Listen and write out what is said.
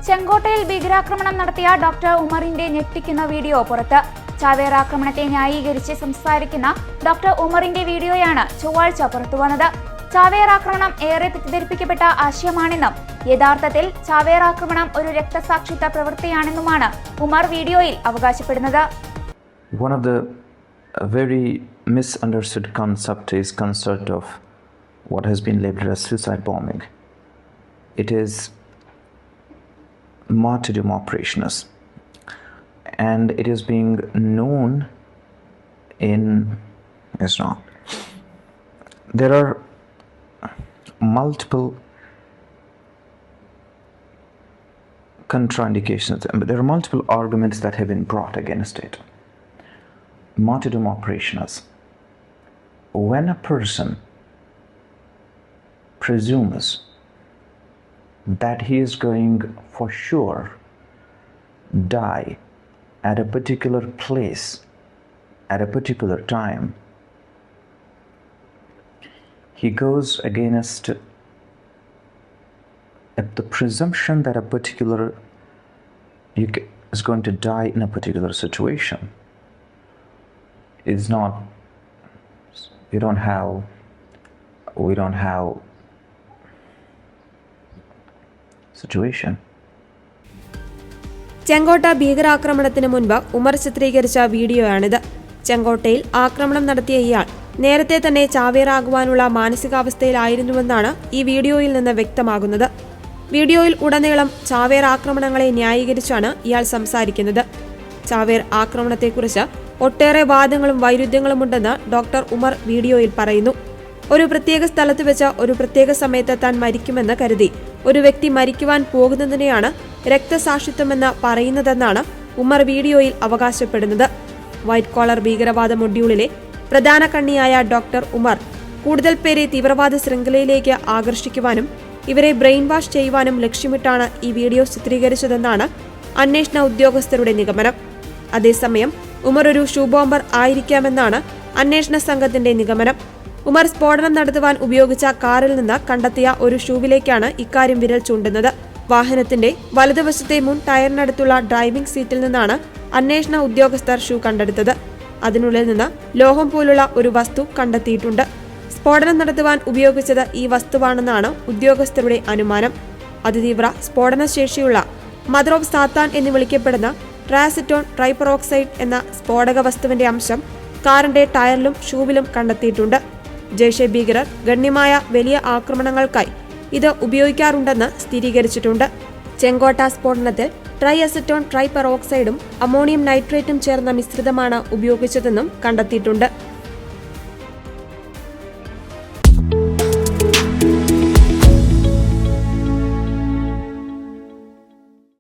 ചെങ്കോട്ടയിൽ ഭീകരാക്രമണം നടത്തിയ ഡോക്ടർ ഉമറിന്റെ ഞെട്ടിക്കുന്ന വീഡിയോ പുറത്ത്. ചാവേർ ആക്രമണത്തെ ന്യായീകരിച്ച് സംസാരിക്കുന്ന ഡോക്ടർ ഉമറിന്റെ വീഡിയോയാണ് ചൊവ്വാഴ്ച പുറത്തുവന്നത്. ചാവേർ ആക്രമണം ഏറെ തെറ്റിദ്ധരിപ്പിക്കപ്പെട്ട ആശയമാണെന്നും യഥാർത്ഥത്തിൽ ചാവേർ ആക്രമണം ഒരു രക്തസാക്ഷിത്വ പ്രവൃത്തിയാണെന്നുമാണ് ഉമർ വീഡിയോയിൽ അവകാശപ്പെടുന്നത്. One of the very misunderstood concept of what has been labeled as suicide bombing. It is martyrdom operations, and it is being known in Islam. There are multiple contraindications, but there are multiple arguments that have been brought against it. Martyrdom operations. When a person presumes that he is going for sure die at a particular place at a particular time, he goes against the presumption that a particular is going to die in a particular situation. It's not, we don't have situation. ചെങ്കോട്ട ഭീകരാക്രമണത്തിന് മുൻപ് ഉമർ ചിത്രീകരിച്ച വീഡിയോയാണിത്. ചെങ്കോട്ടയിൽ ആക്രമണം നടത്തിയ ഇയാൾ നേരത്തെ തന്നെ ചാവേറാകുവാനുള്ള മാനസികാവസ്ഥയിലായിരുന്നുവെന്നാണ് ഈ വീഡിയോയിൽ നിന്ന് വ്യക്തമാകുന്നത്. വീഡിയോയിൽ ഉടനീളം ചാവേർ ആക്രമണങ്ങളെ ന്യായീകരിച്ചാണ് ഇയാൾ സംസാരിക്കുന്നത്. ചാവേർ ആക്രമണത്തെക്കുറിച്ച് ഒട്ടേറെ വാദങ്ങളും വൈരുദ്ധ്യങ്ങളുമുണ്ടെന്ന് ഡോക്ടർ ഉമർ വീഡിയോയിൽ പറയുന്നു. ഒരു പ്രത്യേക സ്ഥലത്ത് വെച്ച് ഒരു പ്രത്യേക സമയത്ത് താൻ മരിക്കുമെന്ന് കരുതി ഒരു വ്യക്തി മരിക്കുവാൻ പോകുന്നതിനെയാണ് രക്തസാക്ഷിത്വമെന്ന് പറയുന്നതെന്നാണ് ഉമർ വീഡിയോയിൽ അവകാശപ്പെടുന്നത്. വൈറ്റ് കോളർ ഭീകരവാദ മൊഡ്യൂളിലെ പ്രധാന കണ്ണിയായ ഡോക്ടർ ഉമർ കൂടുതൽ പേരെ തീവ്രവാദ ശൃംഖലയിലേക്ക് ആകർഷിക്കുവാനും ഇവരെ ബ്രെയിൻ വാഷ് ചെയ്യുവാനും ലക്ഷ്യമിട്ടാണ് ഈ വീഡിയോ ചിത്രീകരിച്ചതെന്നാണ് അന്വേഷണ ഉദ്യോഗസ്ഥരുടെ നിഗമനം. അതേസമയം ഉമർ ഒരു ഷൂ ബോംബർ ആയിരിക്കാമെന്നാണ് അന്വേഷണ സംഘത്തിന്റെ നിഗമനം. ഉമർ സ്ഫോടനം നടത്തുവാൻ ഉപയോഗിച്ച കാറിൽ നിന്ന് കണ്ടെത്തിയ ഒരു ഷൂവിലേക്കാണ് ഇക്കാര്യം വിരൽ ചൂണ്ടുന്നത്. വാഹനത്തിന്റെ വലതുവശത്തെ മുൻ ടയറിനടുത്തുള്ള ഡ്രൈവിംഗ് സീറ്റിൽ നിന്നാണ് അന്വേഷണ ഉദ്യോഗസ്ഥർ ഷൂ കണ്ടെടുത്തത്. അതിനുള്ളിൽ നിന്ന് ലോഹം പോലുള്ള ഒരു വസ്തു കണ്ടെത്തിയിട്ടുണ്ട്. സ്ഫോടനം നടത്തുവാൻ ഉപയോഗിച്ചത് ഈ വസ്തുവാണെന്നാണ് ഉദ്യോഗസ്ഥരുടെ അനുമാനം. അതിതീവ്ര സ്ഫോടനശേഷിയുള്ള മദർ ഓഫ് സാത്താൻ എന്ന് വിളിക്കപ്പെടുന്ന ട്രാസിറ്റോൺ ട്രൈപെറോക്സൈഡ് എന്ന സ്ഫോടക വസ്തുവിന്റെ അംശം കാറിന്റെ ടയറിലും ഷൂവിലും കണ്ടെത്തിയിട്ടുണ്ട്. ജയ്ഷെ ഭീകരർ ഗണ്യമായ വലിയ ആക്രമണങ്ങൾക്കായി ഇത് ഉപയോഗിക്കാറുണ്ടെന്ന് സ്ഥിരീകരിച്ചിട്ടുണ്ട്. ചെങ്കോട്ട സ്ഫോടനത്തിൽ ട്രൈഅസറ്റോൺ ട്രൈപെറോക്സൈഡും അമോണിയം നൈട്രേറ്റും ചേർന്ന മിശ്രിതമാണ് ഉപയോഗിച്ചതെന്നും കണ്ടെത്തിയിട്ടുണ്ട്.